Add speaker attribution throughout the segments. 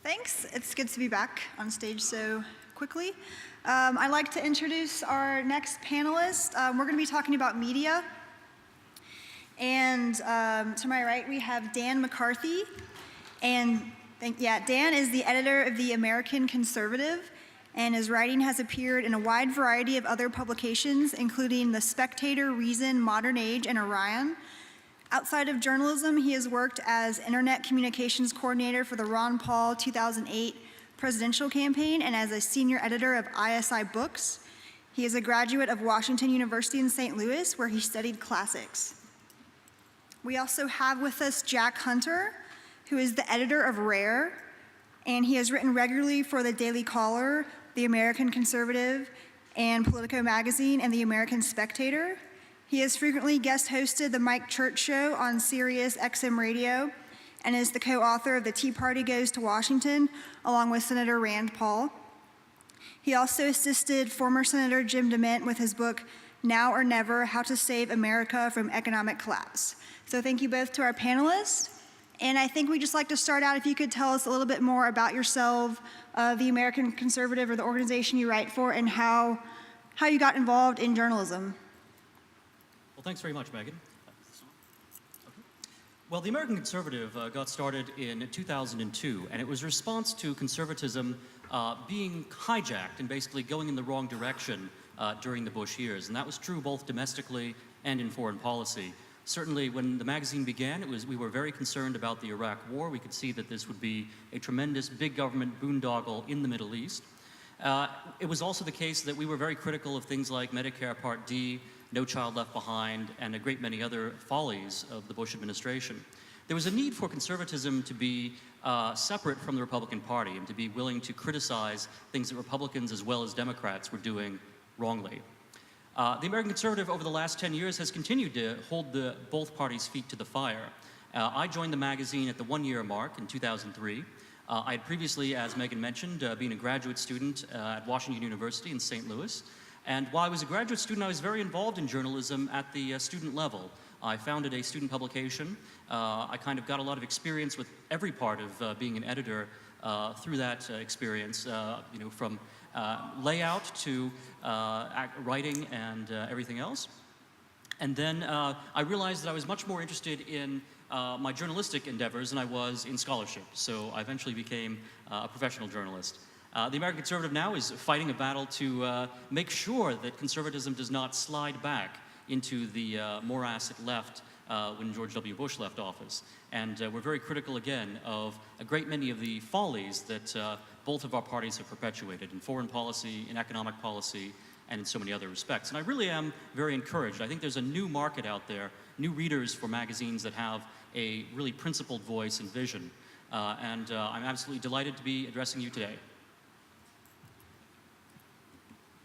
Speaker 1: Thanks. It's good to be back on stage so quickly. I'd like to introduce our next panelist. We're going to be talking about media. And to my right, we have Dan McCarthy. And Dan is the editor of The American Conservative, and his writing has appeared in a wide variety of other publications, including The Spectator, Reason, Modern Age, and Orion. Outside of journalism, he has worked as Internet Communications Coordinator for the Ron Paul 2008 presidential campaign and as a senior editor of ISI Books. He is a graduate of Washington University in St. Louis, where he studied classics. We also have with us Jack Hunter, who is the editor of Rare, and he has written regularly for the Daily Caller, The American Conservative, and Politico Magazine, and The American Spectator. He has frequently guest hosted The Mike Church Show on Sirius XM Radio and is the co-author of The Tea Party Goes to Washington, along with Senator Rand Paul. He also assisted former Senator Jim DeMint with his book, Now or Never, How to Save America from Economic Collapse. So thank you both to our panelists. And I think we'd just like to start out, if you could tell us a little bit more about yourself, the American Conservative, or the organization you write for, and how you got involved in journalism.
Speaker 2: Well, thanks very much, Megan. Well, the American Conservative got started in 2002, and it was a response to conservatism being hijacked and basically going in the wrong direction during the Bush years. And that was true both domestically and in foreign policy. Certainly, when the magazine began, we were very concerned about the Iraq War. We could see that this would be a tremendous big government boondoggle in the Middle East. It was also the case that we were very critical of things like Medicare Part D, No Child Left Behind, and a great many other follies of the Bush administration. There was a need for conservatism to be separate from the Republican Party and to be willing to criticize things that Republicans as well as Democrats were doing wrongly. The American Conservative over the last 10 years has continued to hold both parties' feet to the fire. I joined the magazine at the one-year mark in 2003. I had previously, as Megan mentioned, been a graduate student at Washington University in St. Louis. And while I was a graduate student, I was very involved in journalism at the student level. I founded a student publication. I kind of got a lot of experience with every part of being an editor through that experience, from layout to writing and everything else. And then I realized that I was much more interested in my journalistic endeavors than I was in scholarship. So I eventually became a professional journalist. The American Conservative now is fighting a battle to make sure that conservatism does not slide back into the morass it left when George W. Bush left office. And we're very critical, again, of a great many of the follies that both of our parties have perpetuated in foreign policy, in economic policy, and in so many other respects. And I really am very encouraged. I think there's a new market out there, new readers for magazines that have a really principled voice and vision. And I'm absolutely delighted to be addressing you today.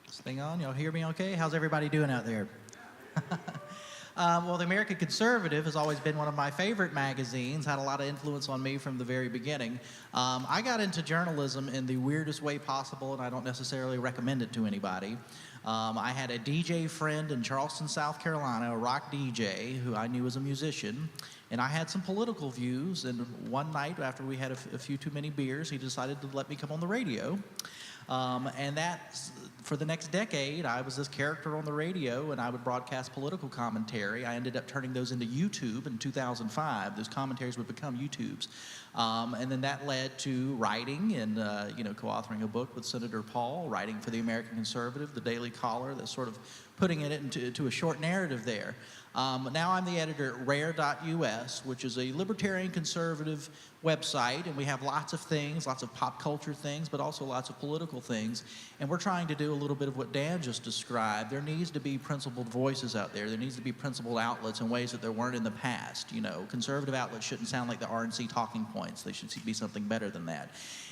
Speaker 3: This thing on? Y'all hear me okay? How's everybody doing out there? Well, the American Conservative has always been one of my favorite magazines, had a lot of influence on me from the very beginning. I got into journalism in the weirdest way possible, and I don't necessarily recommend it to anybody. I had a DJ friend in Charleston, South Carolina, a rock DJ who I knew was a musician, and I had some political views, and one night after we had a few too many beers, he decided to let me come on the radio. And that, for the next decade, I was this character on the radio, and I would broadcast political commentary. I ended up turning those into YouTube in 2005. Those commentaries would become YouTubes. And then that led to writing and, co-authoring a book with Senator Paul, writing for the American Conservative, the Daily Caller, that's sort of putting it into a short narrative there. Now I'm the editor at Rare.us, which is a libertarian conservative website, and we have lots of things, lots of pop culture things, but also lots of political things. And we're trying to do a little bit of what Dan just described. There needs to be principled voices out there. There needs to be principled outlets in ways that there weren't in the past. You know, conservative outlets shouldn't sound like the RNC talking points. They should be something better than that.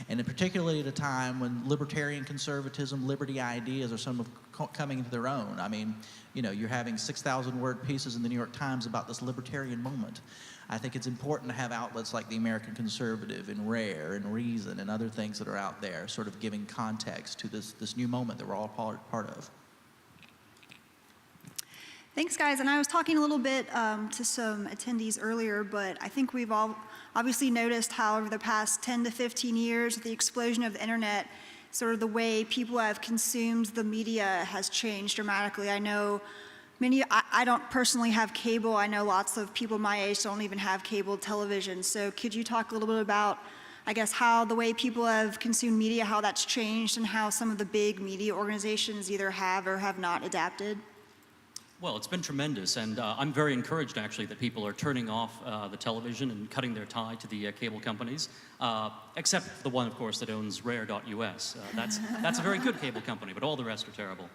Speaker 3: And particularly at a time when libertarian conservatism, liberty ideas are some of coming into their own. I mean, you're having 6,000-word pieces in the New York Times about this libertarian moment. I think it's important to have outlets like the American Conservative and Rare and Reason and other things that are out there sort of giving context to this new moment that we're all part of.
Speaker 1: Thanks, guys. And I was talking a little bit to some attendees earlier, but I think we've all obviously noticed how over the past 10 to 15 years, with the explosion of the internet, sort of the way people have consumed the media has changed dramatically. I know I don't personally have cable. I know lots of people my age don't even have cable television. So could you talk a little bit about, I guess, how the way people have consumed media, how that's changed, and how some of the big media organizations either have or have not adapted?
Speaker 2: Well, it's been tremendous, and I'm very encouraged, actually, that people are turning off the television and cutting their tie to the cable companies, except the one, of course, that owns Rare.us. That's a very good cable company, but all the rest are terrible.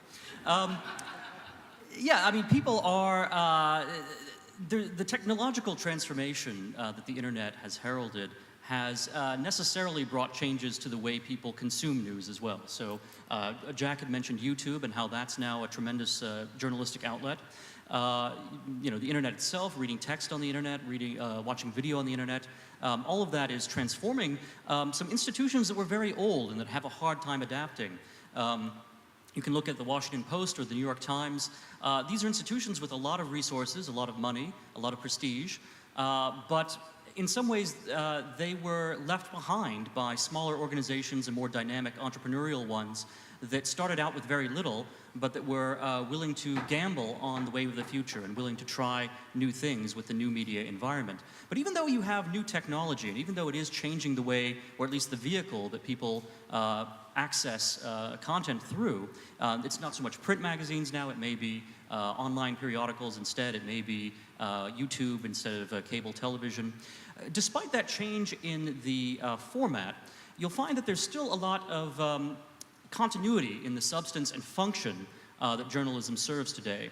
Speaker 2: Yeah, I mean, people are, the technological transformation that the internet has heralded has necessarily brought changes to the way people consume news as well. So Jack had mentioned YouTube and how that's now a tremendous journalistic outlet. You know, the internet itself, reading text on the internet, watching video on the internet, all of that is transforming some institutions that were very old and that have a hard time adapting. You can look at the Washington Post or the New York Times. These are institutions with a lot of resources, a lot of money, a lot of prestige, but in some ways they were left behind by smaller organizations and more dynamic entrepreneurial ones that started out with very little, but that were willing to gamble on the way of the future and willing to try new things with the new media environment. But even though you have new technology, and even though it is changing the way, or at least the vehicle that people access content through, it's not so much print magazines now, it may be online periodicals instead, it may be YouTube instead of cable television. Despite that change in the format, you'll find that there's still a lot of continuity in the substance and function that journalism serves today.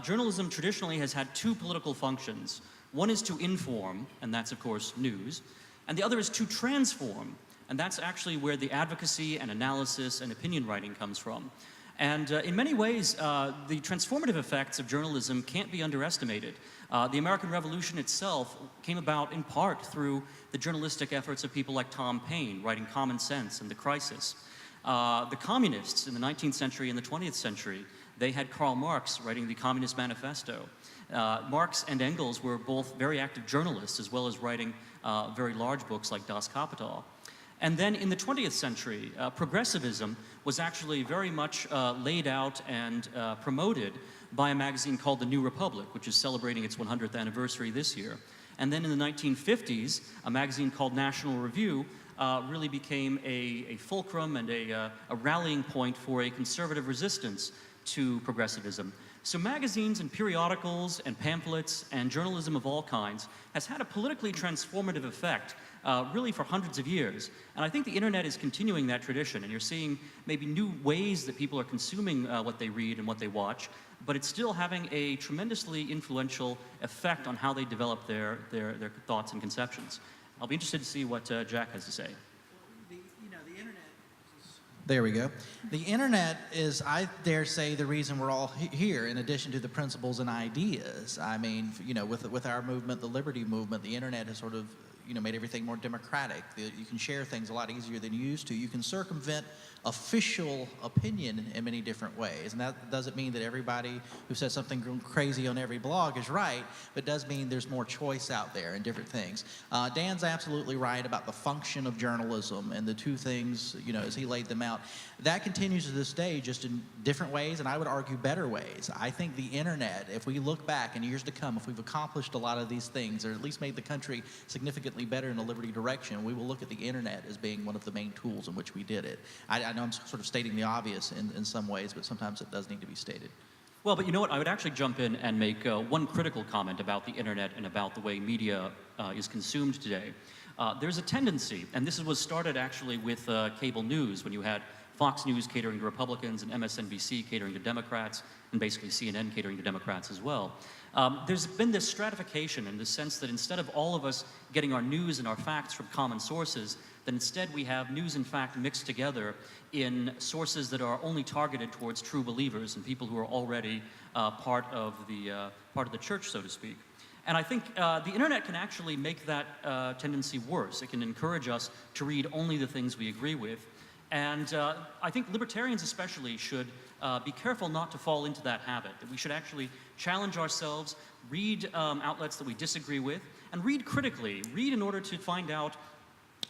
Speaker 2: Journalism traditionally has had two political functions. One is to inform, and that's of course news, and the other is to transform, and that's actually where the advocacy and analysis and opinion writing comes from. And in many ways, the transformative effects of journalism can't be underestimated. The American Revolution itself came about in part through the journalistic efforts of people like Tom Paine, writing Common Sense and The Crisis. The communists in the 19th century and the 20th century, they had Karl Marx writing the Communist Manifesto. Marx and Engels were both very active journalists, as well as writing very large books like Das Kapital. And then in the 20th century, progressivism was actually very much laid out and promoted by a magazine called The New Republic, which is celebrating its 100th anniversary this year. And then in the 1950s, a magazine called National Review really became a fulcrum and a rallying point for a conservative resistance to progressivism. So magazines and periodicals and pamphlets and journalism of all kinds has had a politically transformative effect really for hundreds of years. And I think the internet is continuing that tradition, and you're seeing maybe new ways that people are consuming what they read and what they watch, but it's still having a tremendously influential effect on how they develop their thoughts and conceptions. I'll be interested to see what Jack has to say.
Speaker 3: There we go. The internet is, I dare say, the reason we're all here, in addition to the principles and ideas. I mean, you know, with our movement, the liberty movement, the internet has sort of, you know, made everything more democratic. You can share things a lot easier than you used to. You can circumvent official opinion in many different ways. And that doesn't mean that everybody who says something crazy on every blog is right, but it does mean there's more choice out there and different things. Dan's absolutely right about the function of journalism and the two things, you know, as he laid them out. That continues to this day, just in different ways, and I would argue better ways. I think the internet, if we look back in years to come, if we've accomplished a lot of these things, or at least made the country significantly better in a liberty direction, we will look at the internet as being one of the main tools in which we did it. I know I'm sort of stating the obvious in some ways, but sometimes it does need to be stated.
Speaker 2: Well, but you know what? I would actually jump in and make one critical comment about the internet and about the way media is consumed today. There's a tendency, and this was started actually with cable news, when you had Fox News catering to Republicans and MSNBC catering to Democrats, and basically CNN catering to Democrats as well. There's been this stratification in the sense that instead of all of us getting our news and our facts from common sources, that instead we have news and fact mixed together in sources that are only targeted towards true believers and people who are already part of the church, so to speak. And I think the internet can actually make that tendency worse. It can encourage us to read only the things we agree with. And I think libertarians especially should be careful not to fall into that habit, that we should actually challenge ourselves, read outlets that we disagree with, and read critically. Read in order to find out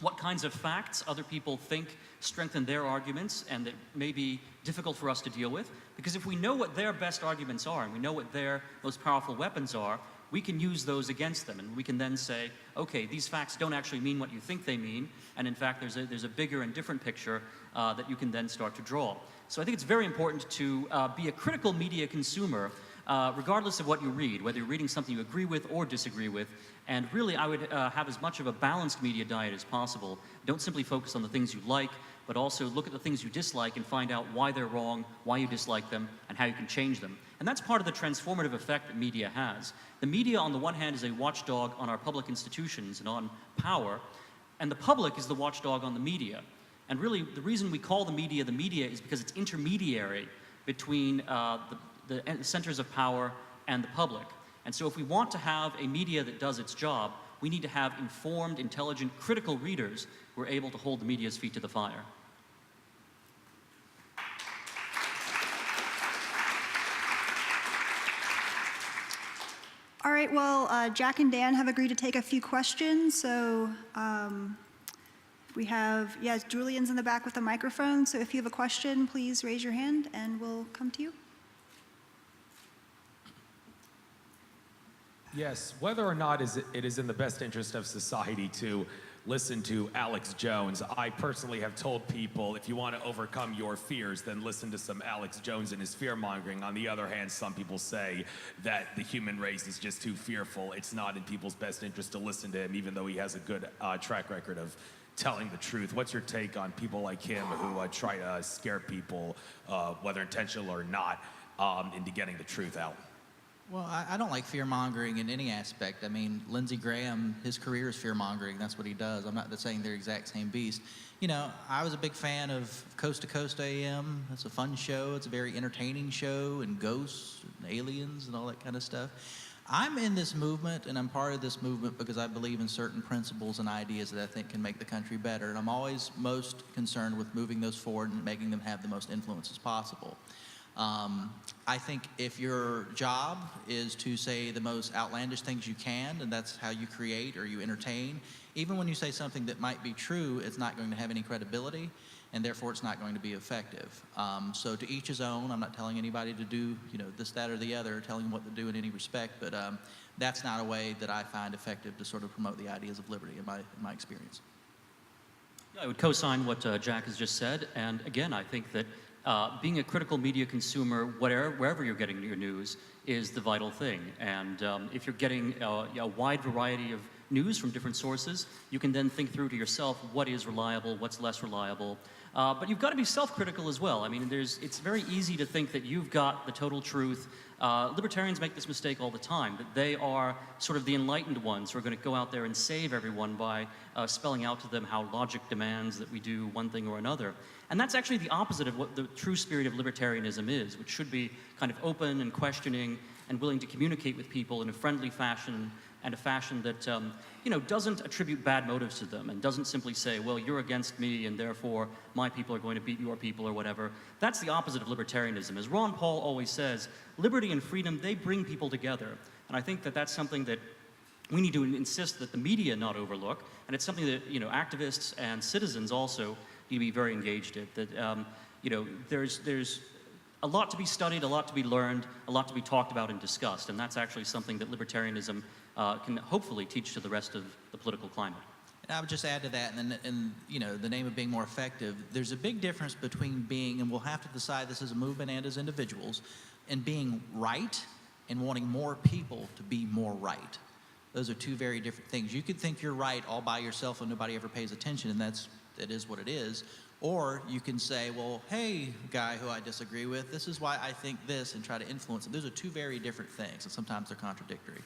Speaker 2: what kinds of facts other people think strengthen their arguments and that may be difficult for us to deal with. Because if we know what their best arguments are and we know what their most powerful weapons are, we can use those against them, and we can then say, okay, these facts don't actually mean what you think they mean, and in fact there's a bigger and different picture that you can then start to draw. So I think it's very important to be a critical media consumer, regardless of what you read, whether you're reading something you agree with or disagree with. And really, I would have as much of a balanced media diet as possible. Don't simply focus on the things you like, but also look at the things you dislike and find out why they're wrong, why you dislike them, and how you can change them. And that's part of the transformative effect that media has. The media, on the one hand, is a watchdog on our public institutions and on power, and the public is the watchdog on the media. And really, the reason we call the media is because it's intermediary between the centers of power and the public. And so if we want to have a media that does its job, we need to have informed, intelligent, critical readers who are able to hold the media's feet to the fire.
Speaker 1: All right, well, Jack and Dan have agreed to take a few questions, so we have, yes, Julian's in the back with a microphone, so if you have a question, please raise your hand and we'll come to you.
Speaker 4: Yes, whether or not it is in the best interest of society to listen to Alex Jones, I personally have told people, if you want to overcome your fears, then listen to some Alex Jones and his fear-mongering. On the other hand, some people say that the human race is just too fearful. It's not in people's best interest to listen to him, even though he has a good track record of telling the truth. What's your take on people like him who try to scare people, whether intentional or not, into getting the truth out?
Speaker 3: Well, I don't like fear-mongering in any aspect. I mean, Lindsey Graham, his career is fear-mongering. That's what he does. I'm not saying they're the exact same beast. You know, I was a big fan of Coast to Coast AM. It's a fun show. It's a very entertaining show, and ghosts and aliens and all that kind of stuff. I'm in this movement, and I'm part of this movement because I believe in certain principles and ideas that I think can make the country better. And I'm always most concerned with moving those forward and making them have the most influence as possible. I think if your job is to say the most outlandish things you can, and that's how you create or you entertain, even when you say something that might be true, it's not going to have any credibility, and therefore it's not going to be effective. So to each his own. I'm not telling anybody to do, this, that, or the other, telling them what to do in any respect, but that's not a way that I find effective to sort of promote the ideas of liberty in my experience.
Speaker 2: I would co-sign what Jack has just said, and again, I think that being a critical media consumer, wherever you're getting your news, is the vital thing. And if you're getting a wide variety of news from different sources, you can then think through to yourself what is reliable, what's less reliable. But you've got to be self-critical as well. I mean, it's very easy to think that you've got the total truth. Libertarians make this mistake all the time, that they are sort of the enlightened ones who are going to go out there and save everyone by spelling out to them how logic demands that we do one thing or another. And that's actually the opposite of what the true spirit of libertarianism is, which should be kind of open and questioning and willing to communicate with people in a friendly fashion and a fashion that doesn't attribute bad motives to them and doesn't simply say, well, you're against me and therefore my people are going to beat your people or whatever. That's the opposite of libertarianism. As Ron Paul always says, liberty and freedom, they bring people together. And I think that that's something that we need to insist that the media not overlook, and it's something that activists and citizens also need to be very engaged in. That there's a lot to be studied, a lot to be learned, a lot to be talked about and discussed, and that's actually something that libertarianism can hopefully teach to the rest of the political climate.
Speaker 3: And I would just add to that, and in the name of being more effective, there's a big difference between being, and we'll have to decide this as a movement and as individuals, and being right and wanting more people to be more right. Those are two very different things. You could think you're right all by yourself and nobody ever pays attention, and it is what it is. Or you can say, well, hey, guy who I disagree with, this is why I think this, and try to influence it. Those are two very different things, and sometimes they're contradictory.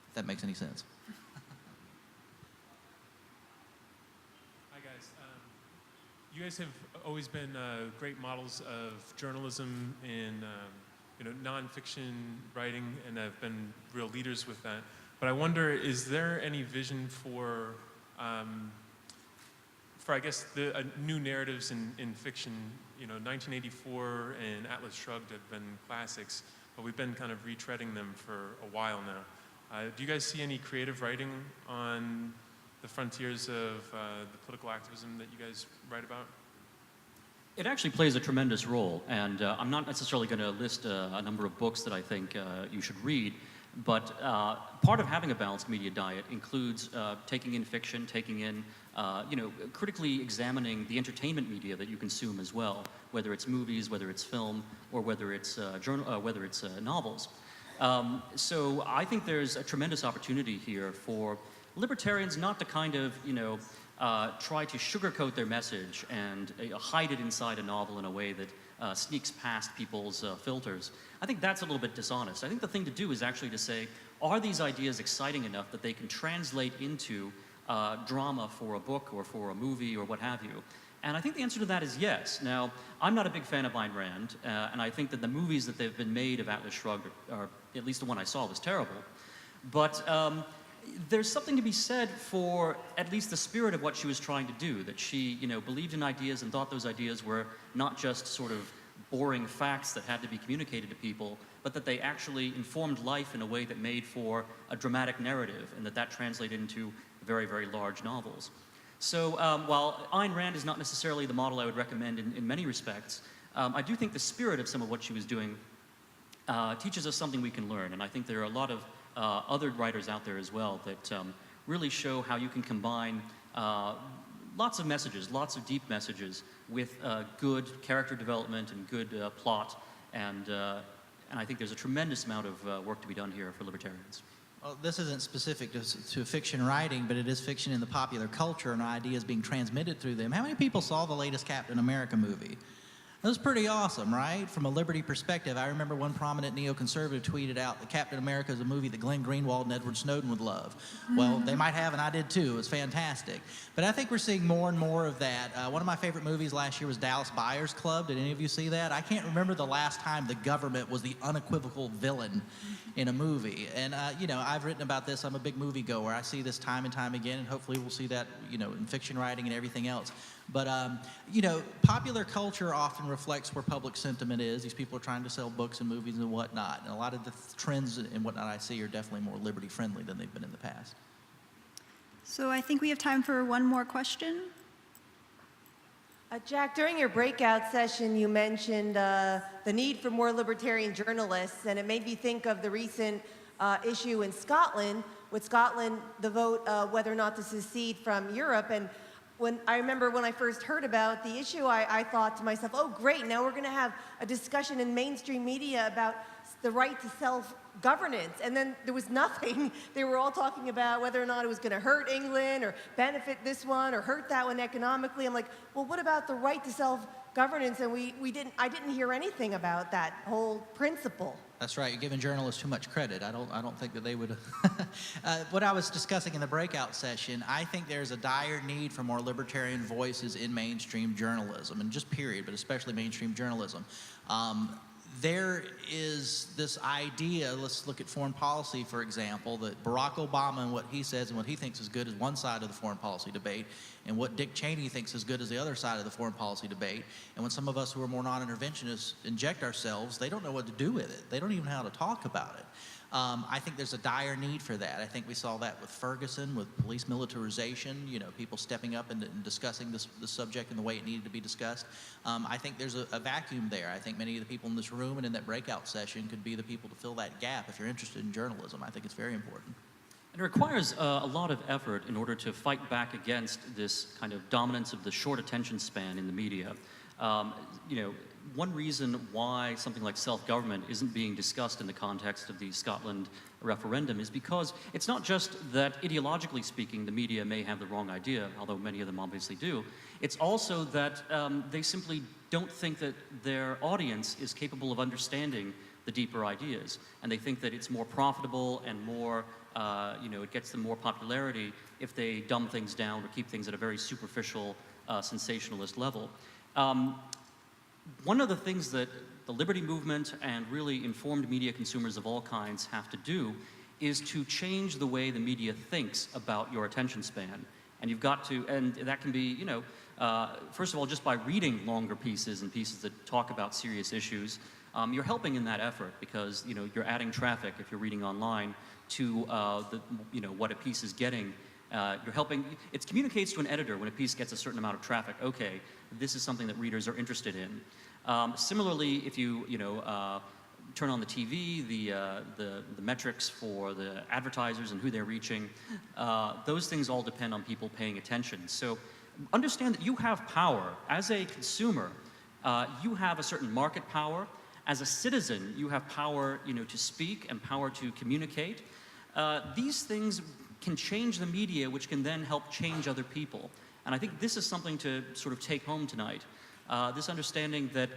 Speaker 3: If that makes any sense.
Speaker 5: Hi, guys. You guys have always been great models of journalism and nonfiction writing, and have been real leaders with that. But I wonder, is there any vision for for I guess the new narratives in fiction. 1984 and Atlas Shrugged have been classics, but we've been kind of retreading them for a while now. Do you guys see any creative writing on the frontiers of the political activism that you guys write about?
Speaker 2: It actually plays a tremendous role, and I'm not necessarily going to list a number of books that I think you should read, but part of having a balanced media diet includes taking in fiction, taking in, critically examining the entertainment media that you consume as well, whether it's movies, whether it's film, or whether it's novels. So I think there's a tremendous opportunity here for libertarians not to kind of, try to sugarcoat their message and hide it inside a novel in a way that sneaks past people's filters. I think that's a little bit dishonest. I think the thing to do is actually to say, are these ideas exciting enough that they can translate into drama for a book or for a movie or what have you? And I think the answer to that is yes. Now, I'm not a big fan of Ayn Rand, and I think that the movies that have been made of Atlas Shrugged, or at least the one I saw, was terrible. But there's something to be said for at least the spirit of what she was trying to do, that she, believed in ideas and thought those ideas were not just sort of boring facts that had to be communicated to people, but that they actually informed life in a way that made for a dramatic narrative, and that translated into very, very large novels. So while Ayn Rand is not necessarily the model I would recommend in many respects, I do think the spirit of some of what she was doing teaches us something we can learn, and I think there are a lot of other writers out there as well that really show how you can combine lots of messages, lots of deep messages with good character development and good plot, and I think there's a tremendous amount of work to be done here for libertarians.
Speaker 3: Well, this isn't specific to fiction writing, but it is fiction in the popular culture and ideas being transmitted through them. How many people saw the latest Captain America movie? It was pretty awesome, right? From a liberty perspective, I remember one prominent neoconservative tweeted out that Captain America is a movie that Glenn Greenwald and Edward Snowden would love. Well, they might have, and I did too. It was fantastic. But I think we're seeing more and more of that. One of my favorite movies last year was Dallas Buyers Club. Did any of you see that? I can't remember the last time the government was the unequivocal villain in a movie. And, I've written about this. I'm a big movie goer. I see this time and time again, and hopefully we'll see that, in fiction writing and everything else. But, popular culture often reflects where public sentiment is. These people are trying to sell books and movies and whatnot. And a lot of the trends and whatnot I see are definitely more liberty-friendly than they've been in the past.
Speaker 1: So I think we have time for one more question.
Speaker 6: Jack, during your breakout session, you mentioned the need for more libertarian journalists, and it made me think of the recent issue in Scotland, with Scotland, the vote whether or not to secede from Europe. And I remember when I first heard about the issue, I thought to myself, oh, great, now we're going to have a discussion in mainstream media about the right to self-governance. And then there was nothing. They were all talking about whether or not it was going to hurt England or benefit this one or hurt that one economically. I'm like, well, what about the right to self-governance? And I didn't hear anything about that whole principle.
Speaker 3: That's right. You're giving journalists too much credit. I don't think that they would. What I was discussing in the breakout session, I think there's a dire need for more libertarian voices in mainstream journalism, and just period, but especially mainstream journalism. There is this idea, let's look at foreign policy, for example, that Barack Obama and what he says and what he thinks is good is one side of the foreign policy debate, and what Dick Cheney thinks is good is the other side of the foreign policy debate. And when some of us who are more non-interventionists inject ourselves, they don't know what to do with it. They don't even know how to talk about it. I think there's a dire need for that. I think we saw that with Ferguson, with police militarization, people stepping up and discussing the subject in the way it needed to be discussed. I think there's a vacuum there. I think many of the people in this room and in that breakout session could be the people to fill that gap. If you're interested in journalism, I think it's very important.
Speaker 2: It requires a lot of effort in order to fight back against this kind of dominance of the short attention span in the media. One reason why something like self-government isn't being discussed in the context of the Scotland referendum is because it's not just that ideologically speaking the media may have the wrong idea, although many of them obviously do. It's also that they simply don't think that their audience is capable of understanding the deeper ideas, and they think that it's more profitable and more, it gets them more popularity if they dumb things down or keep things at a very superficial, sensationalist level. One of the things that the liberty movement and really informed media consumers of all kinds have to do is to change the way the media thinks about your attention span And you've got to, and that can be, first of all, just by reading longer pieces and pieces that talk about serious issues, you're helping in that effort because, you're adding traffic if you're reading online to what a piece is getting. You're helping, it communicates to an editor when a piece gets a certain amount of traffic, okay, this is something that readers are interested in. Similarly, if you, turn on the TV, the metrics for the advertisers and who they're reaching, those things all depend on people paying attention. So understand that you have power. As a consumer, you have a certain market power. As a citizen, you have power, to speak and power to communicate. These things can change the media, which can then help change other people. And I think this is something to sort of take home tonight. This understanding that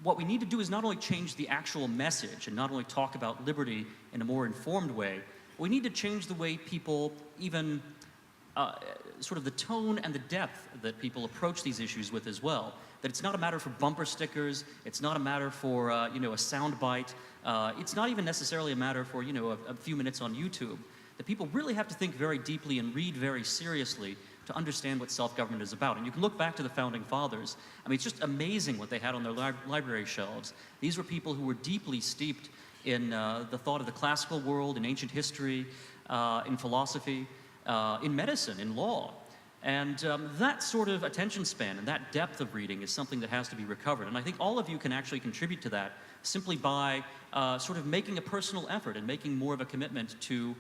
Speaker 2: what we need to do is not only change the actual message and not only talk about liberty in a more informed way, we need to change the way people even sort of the tone and the depth that people approach these issues with as well. That it's not a matter for bumper stickers, it's not a matter for a sound bite, it's not even necessarily a matter for a few minutes on YouTube. That people really have to think very deeply and read very seriously to understand what self-government is about. And you can look back to the Founding Fathers. I mean, it's just amazing what they had on their library shelves. These were people who were deeply steeped in the thought of the classical world, in ancient history, in philosophy, in medicine, in law. And that sort of attention span and that depth of reading is something that has to be recovered. And I think all of you can actually contribute to that simply by sort of making a personal effort and making more of a commitment to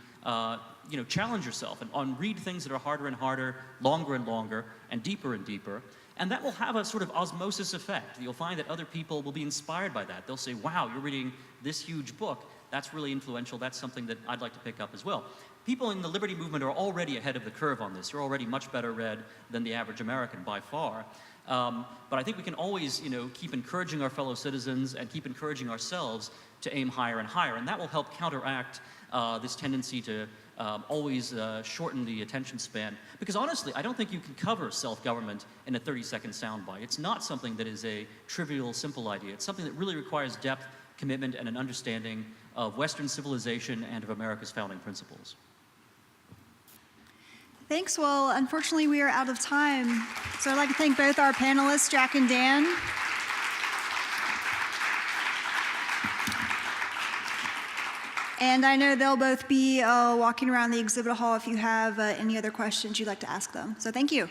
Speaker 2: challenge yourself and read things that are harder and harder, longer and longer, and deeper. And that will have a sort of osmosis effect. You'll find that other people will be inspired by that. They'll say, wow, you're reading this huge book. That's really influential. That's something that I'd like to pick up as well. People in the liberty movement are already ahead of the curve on this. You're already much better read than the average American by far. But I think we can always, keep encouraging our fellow citizens and keep encouraging ourselves to aim higher and higher. And that will help counteract this tendency to always shorten the attention span. Because honestly, I don't think you can cover self-government in a 30-second soundbite. It's not something that is a trivial, simple idea. It's something that really requires depth, commitment, and an understanding of Western civilization and of America's founding principles.
Speaker 1: Thanks. Well, unfortunately, we are out of time. So I'd like to thank both our panelists, Jack and Dan. And I know they'll both be walking around the exhibit hall if you have any other questions you'd like to ask them. So thank you.